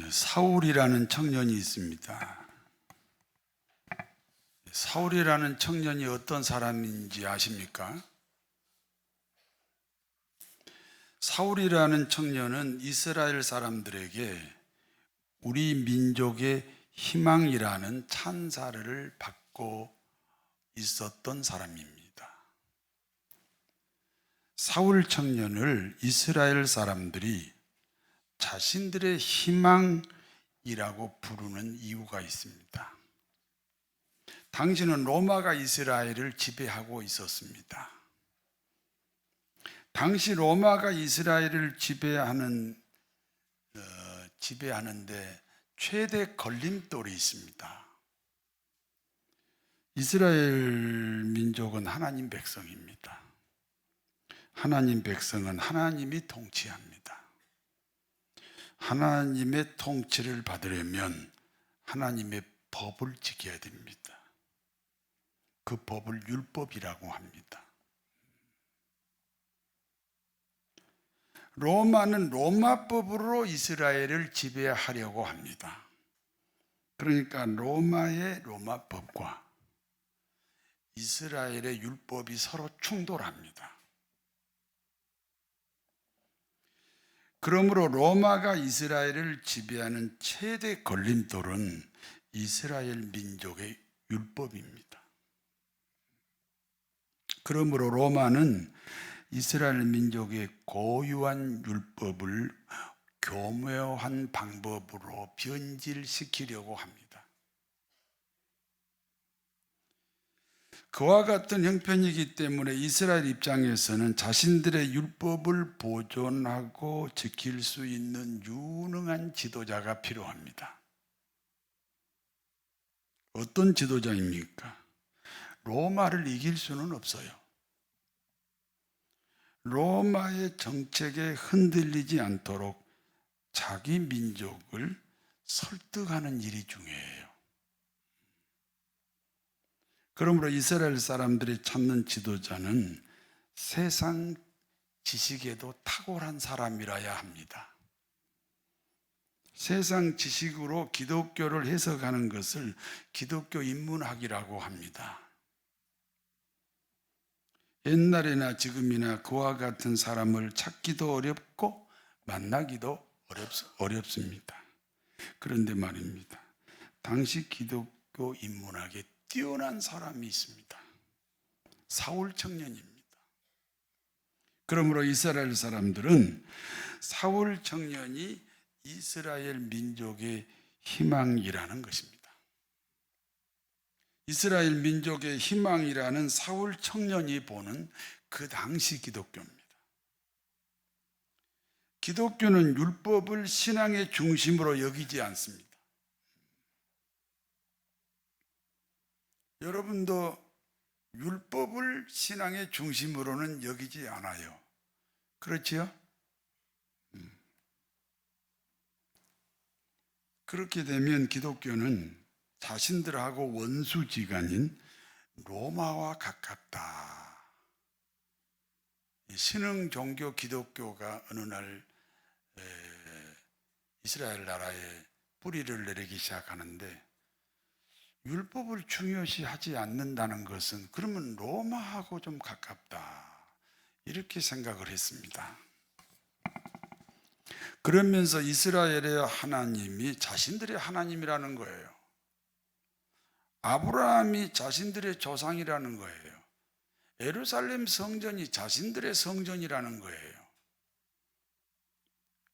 사울이라는 청년이 있습니다. 사울이라는 청년이 어떤 사람인지 아십니까? 사울이라는 청년은 이스라엘 사람들에게 우리 민족의 희망이라는 찬사를 받고 있었던 사람입니다. 사울 청년을 이스라엘 사람들이 자신들의 희망이라고 부르는 이유가 있습니다. 당시는 로마가 이스라엘을 지배하고 있었습니다. 당시 로마가 이스라엘을 지배하는데 최대 걸림돌이 있습니다. 이스라엘 민족은 하나님 백성입니다. 하나님 백성은 하나님이 통치합니다. 하나님의 통치를 받으려면 하나님의 법을 지켜야 됩니다. 그 법을 율법이라고 합니다. 로마는 로마법으로 이스라엘을 지배하려고 합니다. 그러니까 로마의 로마법과 이스라엘의 율법이 서로 충돌합니다. 그러므로 로마가 이스라엘을 지배하는 최대 걸림돌은 이스라엘 민족의 율법입니다. 그러므로 로마는 이스라엘 민족의 고유한 율법을 교묘한 방법으로 변질시키려고 합니다. 그와 같은 형편이기 때문에 이스라엘 입장에서는 자신들의 율법을 보존하고 지킬 수 있는 유능한 지도자가 필요합니다. 어떤 지도자입니까? 로마를 이길 수는 없어요. 로마의 정책에 흔들리지 않도록 자기 민족을 설득하는 일이 중요해요. 그러므로 이스라엘 사람들이 찾는 지도자는 세상 지식에도 탁월한 사람이라야 합니다. 세상 지식으로 기독교를 해석하는 것을 기독교 인문학이라고 합니다. 옛날이나 지금이나 그와 같은 사람을 찾기도 어렵고 만나기도 어렵습니다. 그런데 말입니다. 당시 기독교 인문학에 뛰어난 사람이 있습니다. 사울 청년입니다. 그러므로 이스라엘 사람들은 사울 청년이 이스라엘 민족의 희망이라는 것입니다. 이스라엘 민족의 희망이라는 사울 청년이 보는 그 당시 기독교입니다. 기독교는 율법을 신앙의 중심으로 여기지 않습니다. 여러분도 율법을 신앙의 중심으로는 여기지 않아요. 그렇지요? 그렇게 되면 기독교는 자신들하고 원수지간인 로마와 가깝다. 신흥 종교 기독교가 어느 날 이스라엘 나라에 뿌리를 내리기 시작하는데 율법을 중요시하지 않는다는 것은 그러면 로마하고 좀 가깝다. 이렇게 생각을 했습니다. 그러면서 이스라엘의 하나님이 자신들의 하나님이라는 거예요. 아브라함이 자신들의 조상이라는 거예요. 예루살렘 성전이 자신들의 성전이라는 거예요.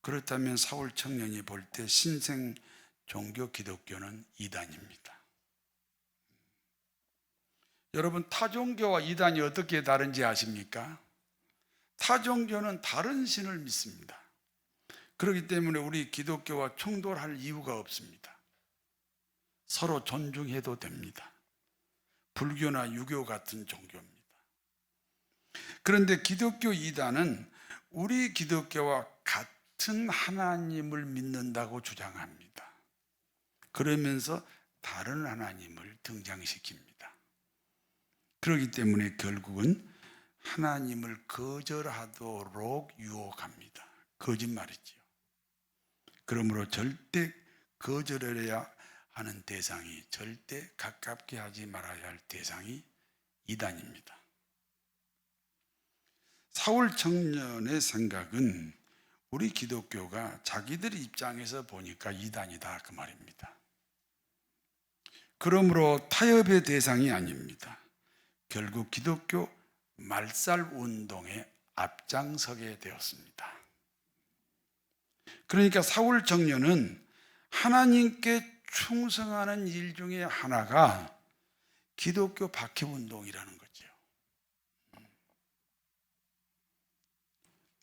그렇다면 사울 청년이 볼 때 신생 종교 기독교는 이단입니다. 여러분, 타종교와 이단이 어떻게 다른지 아십니까? 타종교는 다른 신을 믿습니다. 그렇기 때문에 우리 기독교와 충돌할 이유가 없습니다. 서로 존중해도 됩니다. 불교나 유교 같은 종교입니다. 그런데 기독교 이단은 우리 기독교와 같은 하나님을 믿는다고 주장합니다. 그러면서 다른 하나님을 등장시킵니다. 그렇기 때문에 결국은 하나님을 거절하도록 유혹합니다. 거짓말이지요. 그러므로 절대 거절해야 하는 대상이, 절대 가깝게 하지 말아야 할 대상이 이단입니다. 사울 청년의 생각은 우리 기독교가 자기들의 입장에서 보니까 이단이다 그 말입니다. 그러므로 타협의 대상이 아닙니다. 결국 기독교 말살 운동에 앞장서게 되었습니다. 그러니까 사울 청년은 하나님께 충성하는 일 중에 하나가 기독교 박해운동이라는 거죠.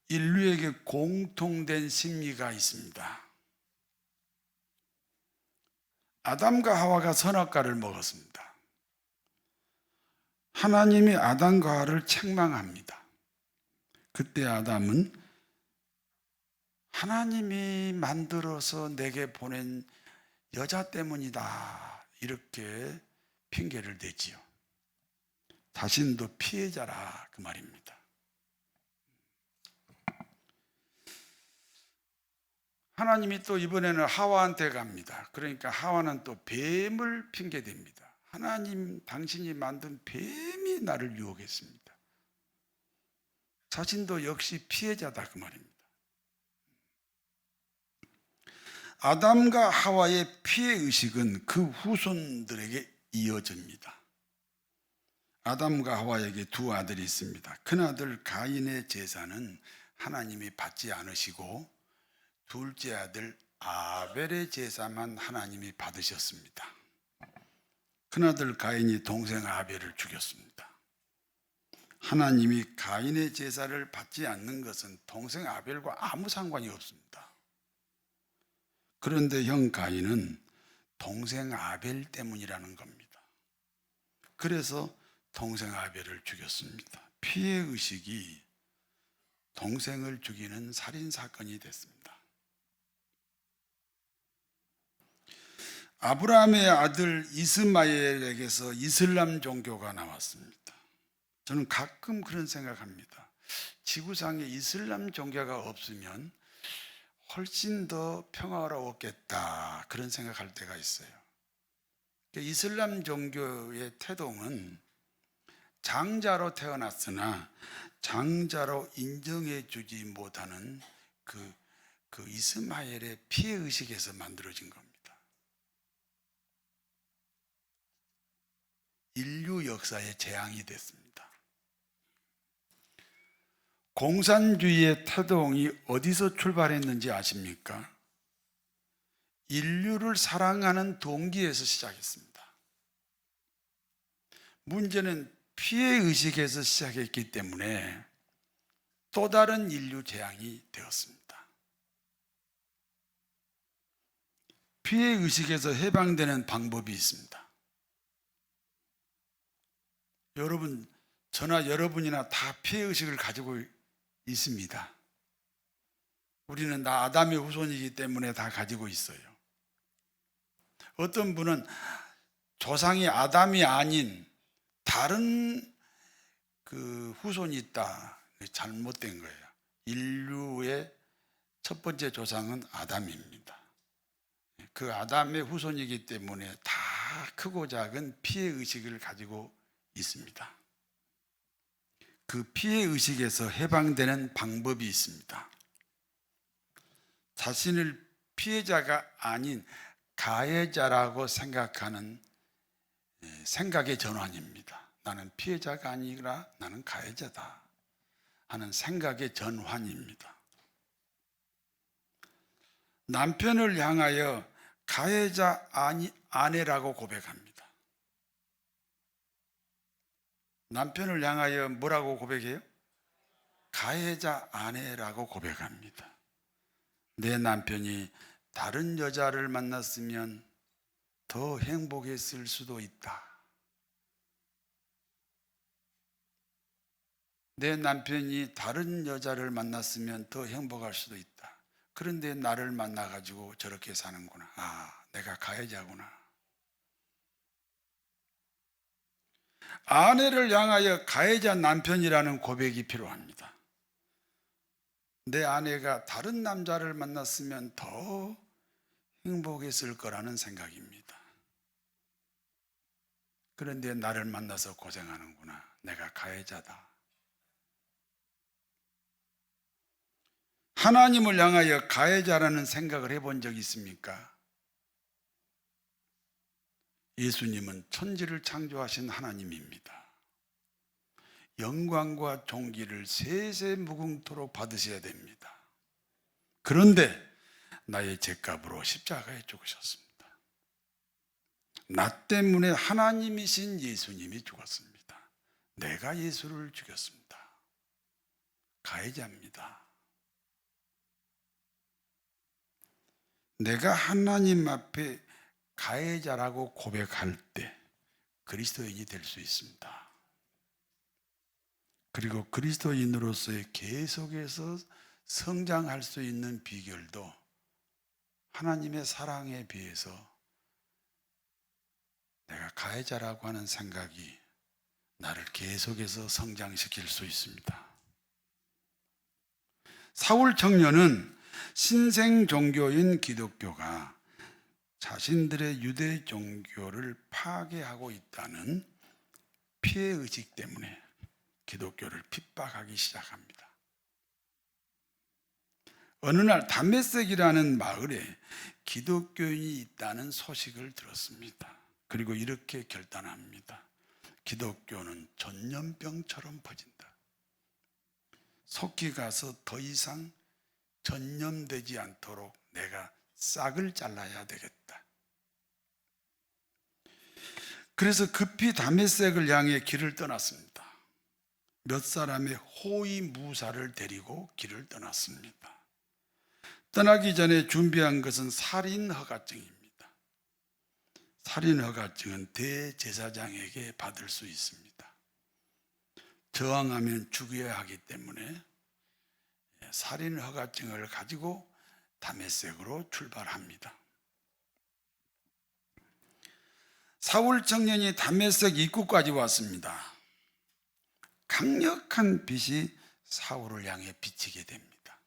인류에게 공통된 심리가 있습니다. 아담과 하와가 선악과를 먹었습니다. 하나님이 아담과 하와를 책망합니다. 그때 아담은 하나님이 만들어서 내게 보낸 여자 때문이다 이렇게 핑계를 대지요. 자신도 피해자라 그 말입니다. 하나님이 또 이번에는 하와한테 갑니다. 그러니까 하와는 또 뱀을 핑계댑니다. 하나님 당신이 만든 뱀이 나를 유혹했습니다. 자신도 역시 피해자다 그 말입니다. 아담과 하와의 피해의식은 그 후손들에게 이어집니다. 아담과 하와에게 두 아들이 있습니다. 큰아들 가인의 제사는 하나님이 받지 않으시고 둘째 아들 아벨의 제사만 하나님이 받으셨습니다. 큰아들 가인이 동생 아벨을 죽였습니다. 하나님이 가인의 제사를 받지 않는 것은 동생 아벨과 아무 상관이 없습니다. 그런데 형 가인은 동생 아벨 때문이라는 겁니다. 그래서 동생 아벨을 죽였습니다. 피해의식이 동생을 죽이는 살인사건이 됐습니다. 아브라함의 아들 이스마엘에게서 이슬람 종교가 나왔습니다. 저는 가끔 그런 생각합니다. 지구상에 이슬람 종교가 없으면 훨씬 더 평화로웠겠다 그런 생각할 때가 있어요. 이슬람 종교의 태동은 장자로 태어났으나 장자로 인정해 주지 못하는 그 이스마엘의 피해의식에서 만들어진 겁니다. 인류 역사의 재앙이 됐습니다. 공산주의의 태동이 어디서 출발했는지 아십니까? 인류를 사랑하는 동기에서 시작했습니다. 문제는 피해의식에서 시작했기 때문에 또 다른 인류 재앙이 되었습니다. 피해의식에서 해방되는 방법이 있습니다. 여러분, 저나 여러분이나 다 피해의식을 가지고 있습니다. 우리는 다 아담의 후손이기 때문에 다 가지고 있어요. 어떤 분은 조상이 아담이 아닌 다른 그 후손이 있다. 잘못된 거예요. 인류의 첫 번째 조상은 아담입니다. 그 아담의 후손이기 때문에 다 크고 작은 피해의식을 가지고 있습니다. 그 피해의식에서 해방되는 방법이 있습니다. 자신을 피해자가 아닌 가해자라고 생각하는 생각의 전환입니다. 나는 피해자가 아니라 나는 가해자다 하는 생각의 전환입니다. 남편을 향하여 가해자 아내라고 고백합니다. 남편을 향하여 뭐라고 고백해요? 가해자 아내라고 고백합니다. 내 남편이 다른 여자를 만났으면 더 행복했을 수도 있다. 내 남편이 다른 여자를 만났으면 더 행복할 수도 있다. 그런데 나를 만나가지고 저렇게 사는구나. 아, 내가 가해자구나. 아내를 향하여 가해자 남편이라는 고백이 필요합니다. 내 아내가 다른 남자를 만났으면 더 행복했을 거라는 생각입니다. 그런데 나를 만나서 고생하는구나. 내가 가해자다. 하나님을 향하여 가해자라는 생각을 해본 적 있습니까? 예수님은 천지를 창조하신 하나님입니다. 영광과 존귀를 세세무궁토록 받으셔야 됩니다. 그런데 나의 죄값으로 십자가에 죽으셨습니다. 나 때문에 하나님이신 예수님이 죽었습니다. 내가 예수를 죽였습니다. 가해자입니다. 내가 하나님 앞에 가해자라고 고백할 때 그리스도인이 될 수 있습니다. 그리고 그리스도인으로서의 계속해서 성장할 수 있는 비결도 하나님의 사랑에 비해서 내가 가해자라고 하는 생각이 나를 계속해서 성장시킬 수 있습니다. 사울 청년은 신생 종교인 기독교가 자신들의 유대 종교를 파괴하고 있다는 피해의식 때문에 기독교를 핍박하기 시작합니다. 어느 날 다메섹이라는 마을에 기독교인이 있다는 소식을 들었습니다. 그리고 이렇게 결단합니다. 기독교는 전염병처럼 퍼진다. 속히 가서 더 이상 전염되지 않도록 내가 싹을 잘라야 되겠다. 그래서 급히 다메섹을 향해 길을 떠났습니다. 몇 사람의 호위 무사를 데리고 길을 떠났습니다. 떠나기 전에 준비한 것은 살인 허가증입니다. 살인 허가증은 대제사장에게 받을 수 있습니다. 저항하면 죽여야 하기 때문에 살인 허가증을 가지고 다메섹으로 출발합니다. 사울 청년이 다메섹 입구까지 왔습니다. 강력한 빛이 사울을 향해 비치게 됩니다.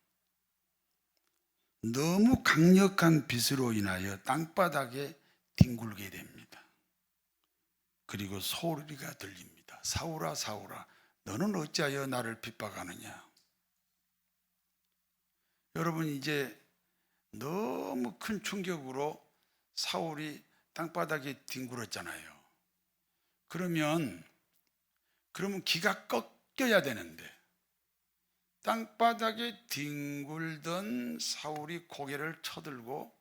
너무 강력한 빛으로 인하여 땅바닥에 뒹굴게 됩니다. 그리고 소리가 들립니다. 사울아, 사울아, 너는 어찌하여 나를 핍박하느냐? 여러분, 이제 너무 큰 충격으로 사울이 땅바닥에 뒹굴었잖아요. 그러면 기가 꺾여야 되는데 땅바닥에 뒹굴던 사울이 고개를 쳐들고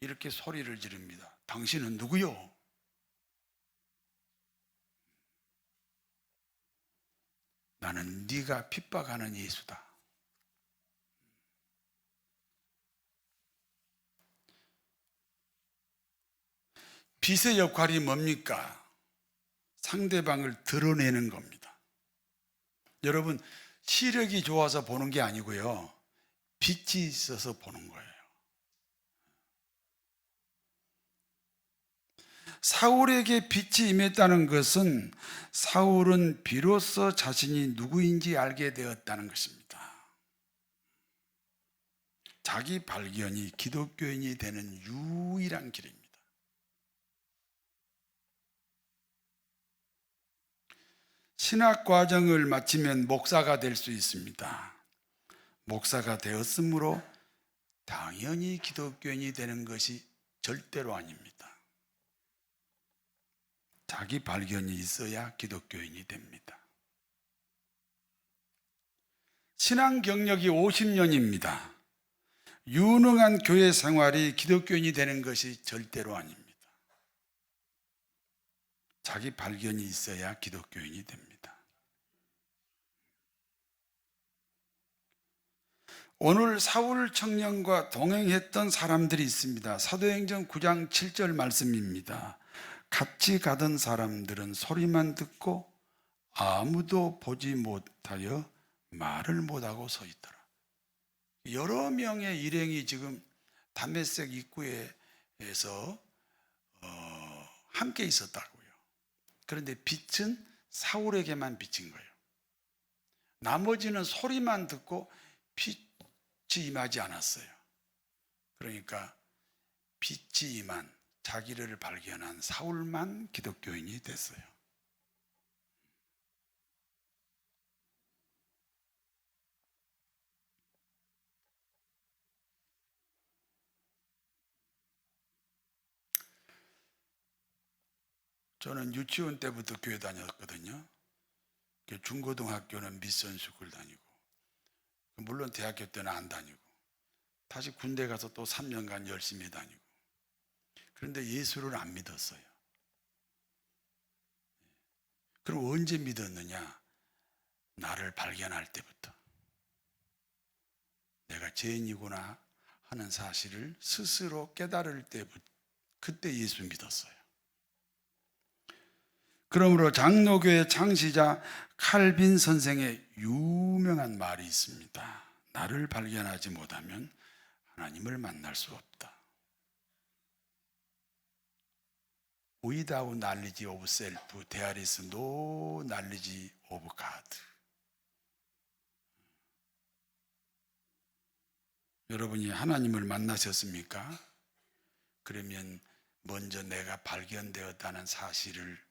이렇게 소리를 지릅니다. 당신은 누구요? 나는 네가 핍박하는 예수다. 빛의 역할이 뭡니까? 상대방을 드러내는 겁니다. 여러분, 시력이 좋아서 보는 게 아니고요, 빛이 있어서 보는 거예요. 사울에게 빛이 임했다는 것은 사울은 비로소 자신이 누구인지 알게 되었다는 것입니다. 자기 발견이 기독교인이 되는 유일한 길입니다. 신학 과정을 마치면 목사가 될 수 있습니다. 목사가 되었으므로 당연히 기독교인이 되는 것이 절대로 아닙니다. 자기 발견이 있어야 기독교인이 됩니다. 신앙 경력이 50년입니다. 유능한 교회 생활이 기독교인이 되는 것이 절대로 아닙니다. 자기 발견이 있어야 기독교인이 됩니다. 오늘 사울 청년과 동행했던 사람들이 있습니다. 사도행전 9장 7절 말씀입니다. 같이 가던 사람들은 소리만 듣고 아무도 보지 못하여 말을 못하고 서 있더라. 여러 명의 일행이 지금 다메섹 입구에서 함께 있었다고요. 그런데 빛은 사울에게만 비친 거예요. 나머지는 소리만 듣고 빛이 임하지 않았어요. 그러니까 빛이 임한 자기를 발견한 사울만 기독교인이 됐어요. 저는 유치원 때부터 교회 다녔거든요. 중고등학교는 미션 스쿨 다니고, 물론 대학교 때는 안 다니고, 다시 군대 가서 또 3년간 열심히 다니고. 그런데 예수를 안 믿었어요. 그럼 언제 믿었느냐? 나를 발견할 때부터. 내가 죄인이구나 하는 사실을 스스로 깨달을 때부터, 그때 예수 믿었어요. 그러므로 장로교의 창시자 칼빈 선생의 유명한 말이 있습니다. 나를 발견하지 못하면 하나님을 만날 수 없다. Without knowledge of self, there is no knowledge of God. 여러분이 하나님을 만나셨습니까? 그러면 먼저 내가 발견되었다는 사실을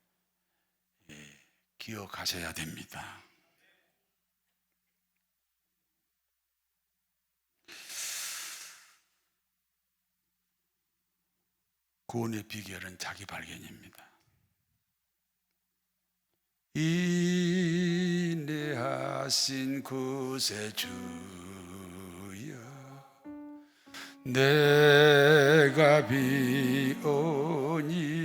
기억하셔야 됩니다. 구원의 비결은 자기 발견입니다. 인내하신 구세주여, 내가 비오니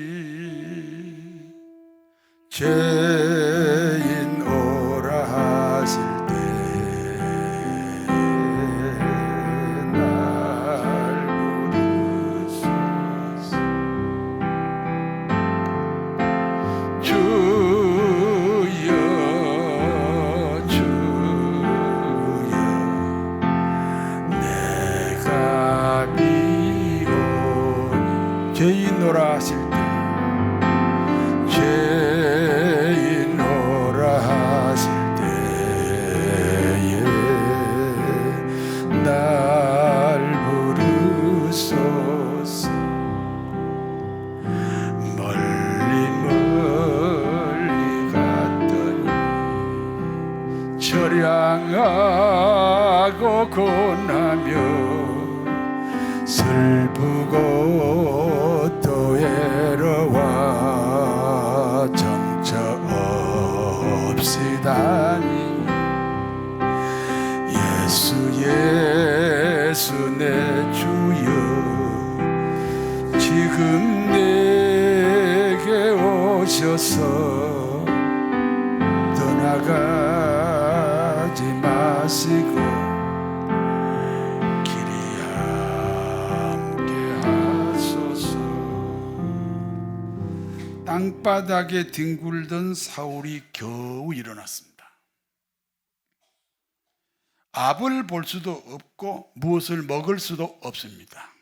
죄인 오라 하실 때 날 부르소서. 주여 주여, 내가 비오니 죄인 오라 하실 때 날 부르소서. 멀리 멀리 갔더니 처량하고 고나며 슬프고 또 외로워 정처 없이다니 예수 내 주여, 지금 내게 오셔서 떠나가지 마시고 길이 함께 하소서. 땅바닥에 뒹굴던 사울이 겨우 일어났습니다. 앞을 볼 수도 없고 무엇을 먹을 수도 없습니다.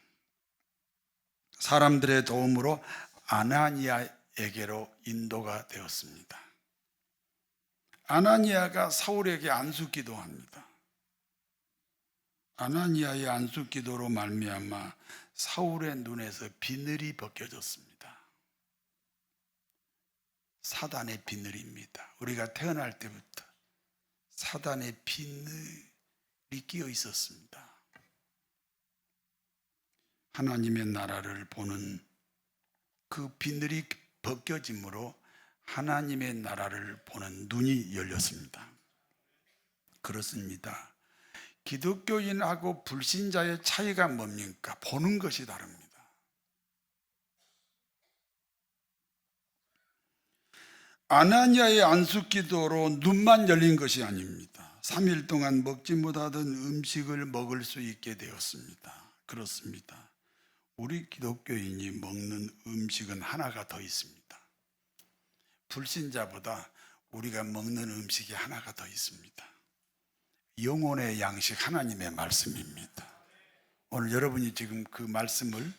사람들의 도움으로 아나니아에게로 인도가 되었습니다. 아나니아가 사울에게 안수기도합니다. 아나니아의 안수기도로 말미암아 사울의 눈에서 비늘이 벗겨졌습니다. 사단의 비늘입니다. 우리가 태어날 때부터 사단의 비늘이 끼어 있었습니다. 하나님의 나라를 보는 그 비늘이 벗겨짐으로 하나님의 나라를 보는 눈이 열렸습니다. 그렇습니다. 기독교인하고 불신자의 차이가 뭡니까? 보는 것이 다릅니다. 아나니아의 안수기도로 눈만 열린 것이 아닙니다. 3일 동안 먹지 못하던 음식을 먹을 수 있게 되었습니다. 그렇습니다. 우리 기독교인이 먹는 음식은 하나가 더 있습니다. 불신자보다 우리가 먹는 음식이 하나가 더 있습니다. 영혼의 양식, 하나님의 말씀입니다. 오늘 여러분이 지금 그 말씀을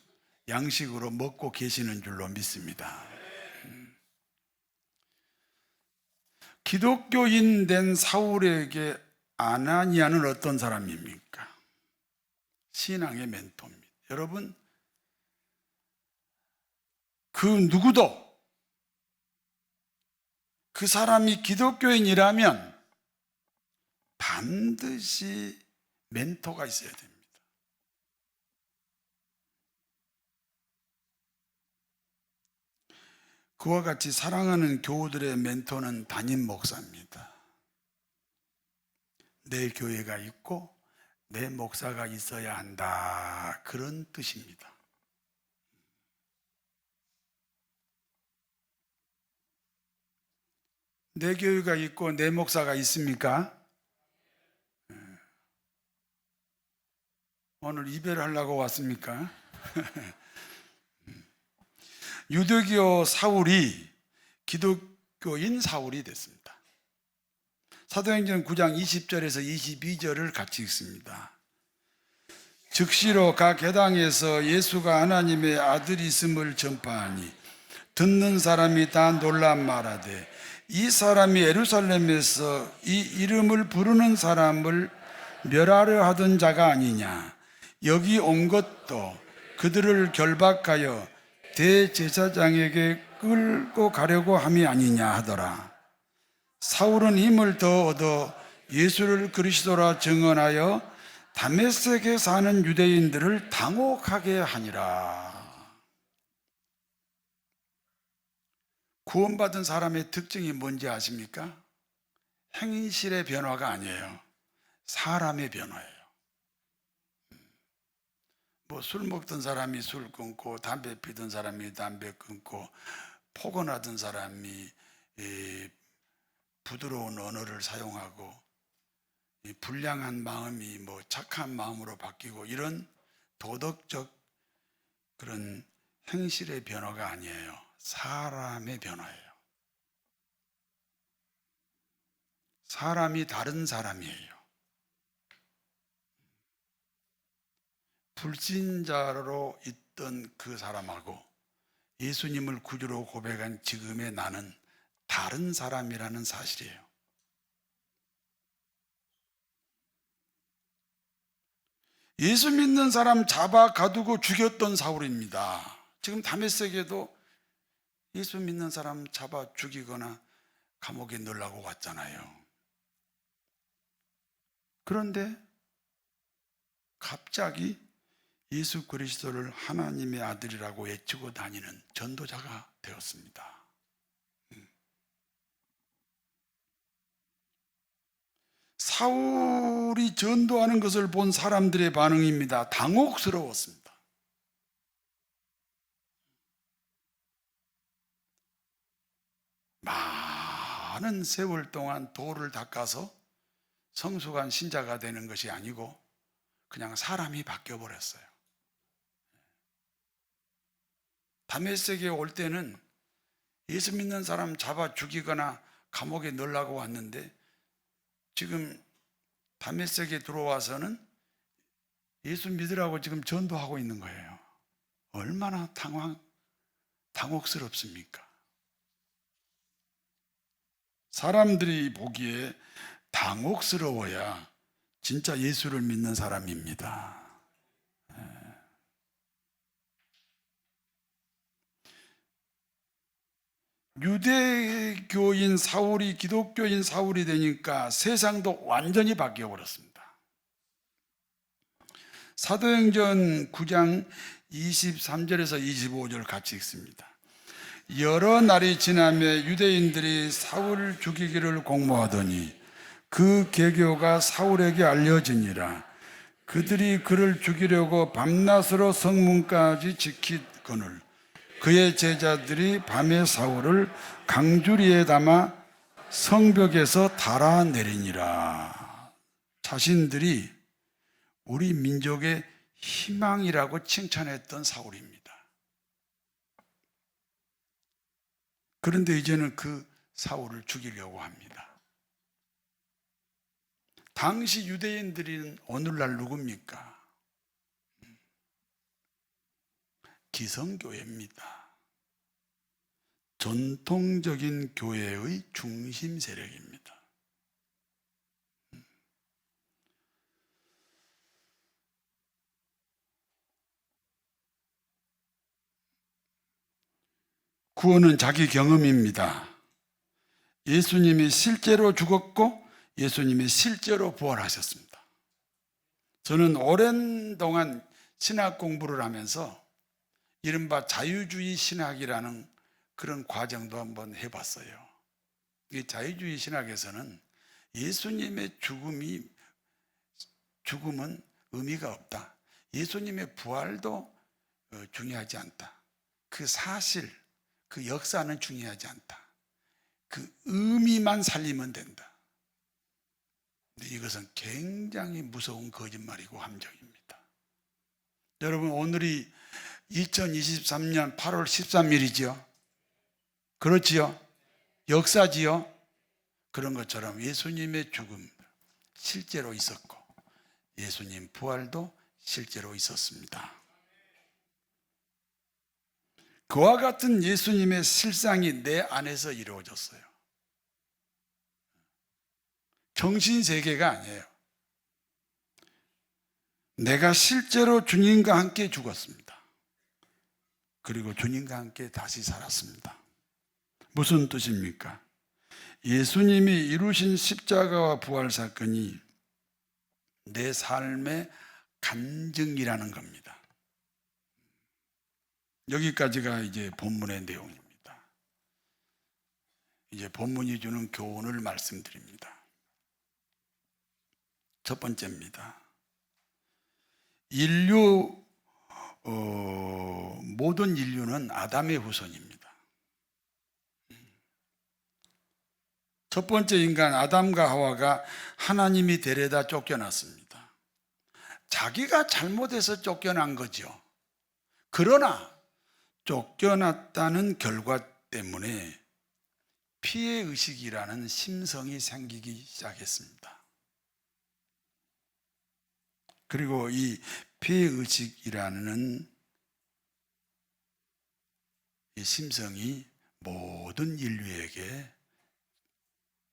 양식으로 먹고 계시는 줄로 믿습니다. 기독교인 된 사울에게 아나니아는 어떤 사람입니까? 신앙의 멘토입니다. 여러분, 그 누구도 그 사람이 기독교인이라면 반드시 멘토가 있어야 됩니다. 그와 같이 사랑하는 교우들의 멘토는 담임 목사입니다. 내 교회가 있고 내 목사가 있어야 한다, 그런 뜻입니다. 내 교회가 있고 내 목사가 있습니까? 오늘 이별하려고 왔습니까? 유대교 사울이 기독교인 사울이 됐습니다. 사도행전 9장 20절에서 22절을 같이 읽습니다. 즉시로 각 회당에서 예수가 하나님의 아들이심을 전파하니 듣는 사람이 다 놀라 말하되, 이 사람이 예루살렘에서 이 이름을 부르는 사람을 멸하려 하던 자가 아니냐. 여기 온 것도 그들을 결박하여 대제사장에게 끌고 가려고 함이 아니냐 하더라. 사울은 힘을 더 얻어 예수를 그리스도라 증언하여 다메섹에 사는 유대인들을 당혹하게 하니라. 구원받은 사람의 특징이 뭔지 아십니까? 행실의 변화가 아니에요. 사람의 변화예요. 뭐 술 먹던 사람이 술 끊고, 담배 피던 사람이 담배 끊고, 포근하던 사람이 부드러운 언어를 사용하고, 불량한 마음이 뭐 착한 마음으로 바뀌고, 이런 도덕적 그런 행실의 변화가 아니에요. 사람의 변화예요. 사람이 다른 사람이에요. 불신자로 있던 그 사람하고 예수님을 구주로 고백한 지금의 나는 다른 사람이라는 사실이에요. 예수 믿는 사람 잡아 가두고 죽였던 사울입니다. 지금 다메섹에도 예수 믿는 사람 잡아 죽이거나 감옥에 넣으려고 왔잖아요. 그런데 갑자기 예수 그리스도를 하나님의 아들이라고 외치고 다니는 전도자가 되었습니다. 사울이 전도하는 것을 본 사람들의 반응입니다. 당혹스러웠습니다. 많은 세월 동안 돌을 닦아서 성숙한 신자가 되는 것이 아니고 그냥 사람이 바뀌어버렸어요. 다메섹에 올 때는 예수 믿는 사람 잡아 죽이거나 감옥에 넣으려고 왔는데, 지금 다메섹에 들어와서는 예수 믿으라고 지금 전도하고 있는 거예요. 얼마나 당혹스럽습니까? 사람들이 보기에 당혹스러워야 진짜 예수를 믿는 사람입니다. 유대교인 사울이 기독교인 사울이 되니까 세상도 완전히 바뀌어 버렸습니다. 사도행전 9장 23절에서 25절 같이 읽습니다. 여러 날이 지나며 유대인들이 사울을 죽이기를 공모하더니 그 계교가 사울에게 알려지니라. 그들이 그를 죽이려고 밤낮으로 성문까지 지키거늘 그의 제자들이 밤에 사울을 강주리에 담아 성벽에서 달아내리니라. 자신들이 우리 민족의 희망이라고 칭찬했던 사울입니다. 그런데 이제는 그 사울을 죽이려고 합니다. 당시 유대인들은 오늘날 누굽니까? 기성교회입니다. 전통적인 교회의 중심 세력입니다. 구원은 자기 경험입니다. 예수님이 실제로 죽었고 예수님이 실제로 부활하셨습니다. 저는 오랜 동안 신학 공부를 하면서 이른바 자유주의 신학이라는 그런 과정도 한번 해봤어요. 이 자유주의 신학에서는 예수님의 죽음은 의미가 없다. 예수님의 부활도 중요하지 않다. 그 사실, 그 역사는 중요하지 않다. 그 의미만 살리면 된다. 근데 이것은 굉장히 무서운 거짓말이고 함정입니다. 여러분, 오늘이 2023년 8월 13일이지요. 그렇지요? 역사지요? 그런 것처럼 예수님의 죽음 실제로 있었고 예수님 부활도 실제로 있었습니다. 그와 같은 예수님의 실상이 내 안에서 이루어졌어요. 정신세계가 아니에요. 내가 실제로 주님과 함께 죽었습니다. 그리고 주님과 함께 다시 살았습니다. 무슨 뜻입니까? 예수님이 이루신 십자가와 부활 사건이 내 삶의 간증이라는 겁니다. 여기까지가 이제 본문의 내용입니다. 이제 본문이 주는 교훈을 말씀드립니다. 첫 번째입니다. 모든 인류는 아담의 후손입니다. 첫 번째 인간 아담과 하와가 하나님이 데려다 쫓겨났습니다. 자기가 잘못해서 쫓겨난 거죠. 그러나 쫓겨났다는 결과 때문에 피해의식이라는 심성이 생기기 시작했습니다. 그리고 이 피해의식이라는 이 심성이 모든 인류에게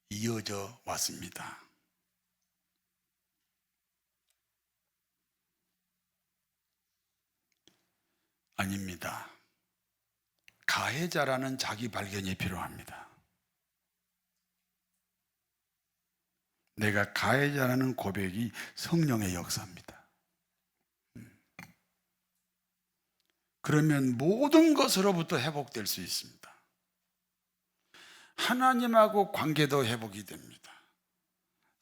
이어져 왔습니다. 아닙니다. 가해자라는 자기 발견이 필요합니다. 내가 가해자라는 고백이 성령의 역사입니다. 그러면 모든 것으로부터 회복될 수 있습니다. 하나님하고 관계도 회복이 됩니다.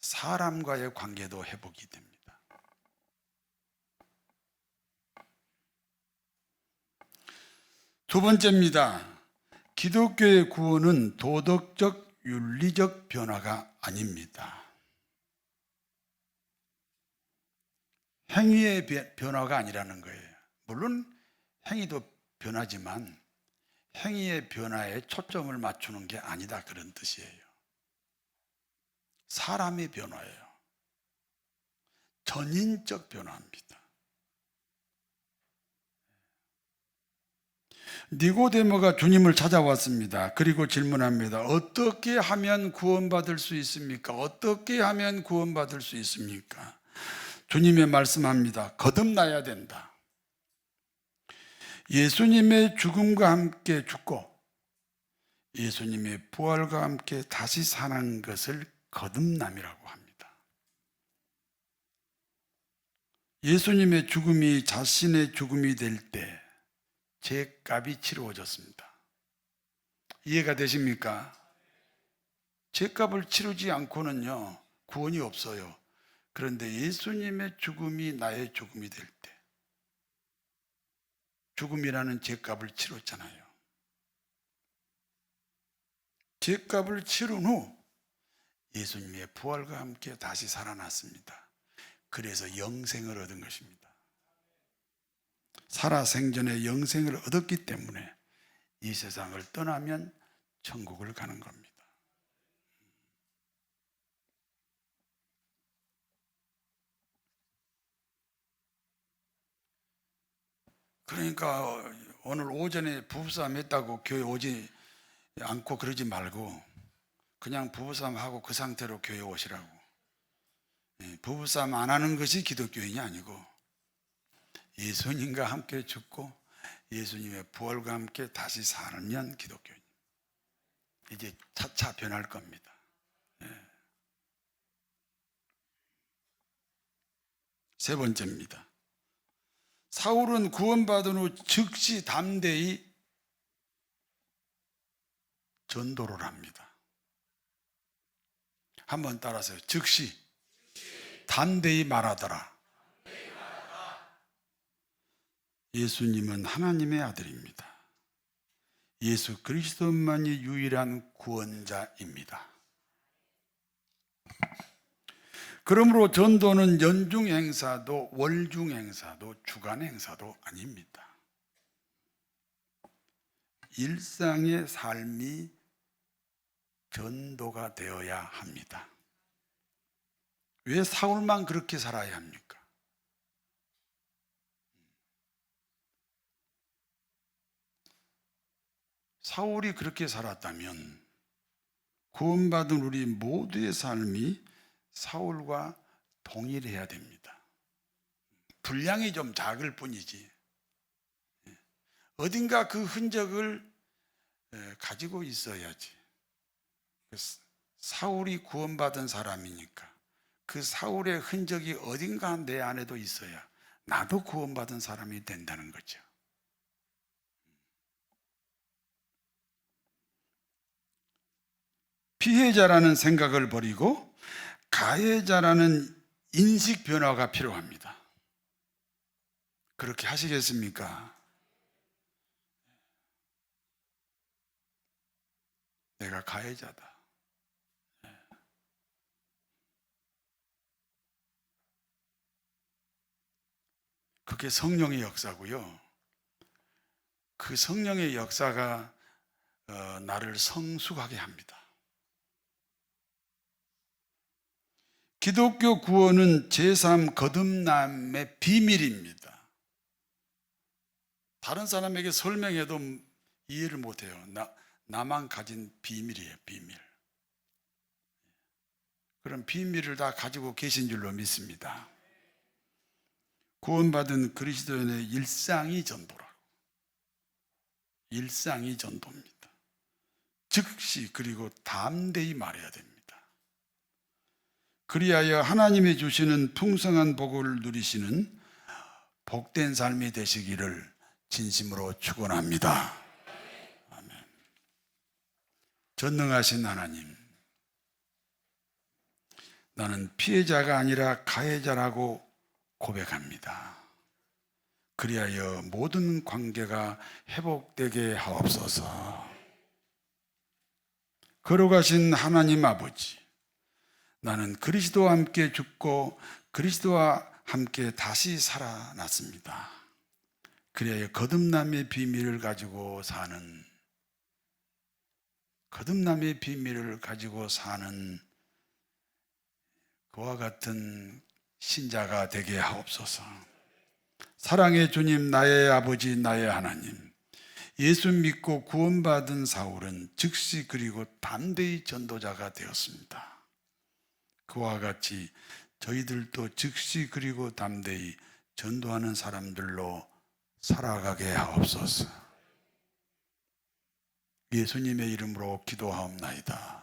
사람과의 관계도 회복이 됩니다. 두 번째입니다. 기독교의 구원은 도덕적, 윤리적 변화가 아닙니다. 행위의 변화가 아니라는 거예요. 물론 행위도 변하지만 행위의 변화에 초점을 맞추는 게 아니다, 그런 뜻이에요. 사람의 변화예요. 전인적 변화입니다. 니고데모가 주님을 찾아왔습니다. 그리고 질문합니다. 어떻게 하면 구원받을 수 있습니까? 어떻게 하면 구원받을 수 있습니까? 주님의 말씀합니다. 거듭나야 된다. 예수님의 죽음과 함께 죽고 예수님의 부활과 함께 다시 사는 것을 거듭남이라고 합니다. 예수님의 죽음이 자신의 죽음이 될 때 죄값이 치루어졌습니다. 이해가 되십니까? 죄값을 치르지 않고는요 구원이 없어요. 그런데 예수님의 죽음이 나의 죽음이 될 때 죽음이라는 죄값을 치렀잖아요. 죄값을 치른 후 예수님의 부활과 함께 다시 살아났습니다. 그래서 영생을 얻은 것입니다. 살아생전에 영생을 얻었기 때문에 이 세상을 떠나면 천국을 가는 겁니다. 그러니까 오늘 오전에 부부싸움 했다고 교회 오지 않고 그러지 말고 그냥 부부싸움 하고 그 상태로 교회 오시라고. 부부싸움 안 하는 것이 기독교인이 아니고 예수님과 함께 죽고 예수님의 부활과 함께 다시 살면 기독교인. 이제 차차 변할 겁니다. 세 번째입니다. 사울은 구원받은 후 즉시 담대히 전도를 합니다. 한번 따라하세요. 즉시 담대히 말하더라. 예수님은 하나님의 아들입니다. 예수 그리스도만이 유일한 구원자입니다. 그러므로 전도는 연중 행사도 월중 행사도 주간 행사도 아닙니다. 일상의 삶이 전도가 되어야 합니다. 왜 사울만 그렇게 살아야 합니까? 사울이 그렇게 살았다면 구원받은 우리 모두의 삶이 사울과 동일해야 됩니다. 분량이 좀 작을 뿐이지 어딘가 그 흔적을 가지고 있어야지. 사울이 구원받은 사람이니까 그 사울의 흔적이 어딘가 내 안에도 있어야 나도 구원받은 사람이 된다는 거죠. 피해자라는 생각을 버리고 가해자라는 인식 변화가 필요합니다. 그렇게 하시겠습니까? 내가 가해자다. 그게 성령의 역사고요. 그 성령의 역사가 나를 성숙하게 합니다. 기독교 구원은 제3 거듭남의 비밀입니다. 다른 사람에게 설명해도 이해를 못해요. 나만 가진 비밀이에요, 비밀. 그런 비밀을 다 가지고 계신 줄로 믿습니다. 구원받은 그리스도인의 일상이 전도라고. 일상이 전도입니다. 즉시 그리고 담대히 말해야 됩니다. 그리하여 하나님이 주시는 풍성한 복을 누리시는 복된 삶이 되시기를 진심으로 축원합니다. 아멘. 전능하신 하나님, 나는 피해자가 아니라 가해자라고 고백합니다. 그리하여 모든 관계가 회복되게 하옵소서. 걸어가신 하나님 아버지, 나는 그리스도와 함께 죽고 그리스도와 함께 다시 살아났습니다. 그리하여 거듭남의 비밀을 가지고 사는 그와 같은 신자가 되게 하옵소서. 사랑의 주님, 나의 아버지, 나의 하나님, 예수 믿고 구원받은 사울은 즉시 그리고 담대히 전도자가 되었습니다. 그와 같이 저희들도 즉시 그리고 담대히 전도하는 사람들로 살아가게 하옵소서. 예수님의 이름으로 기도하옵나이다.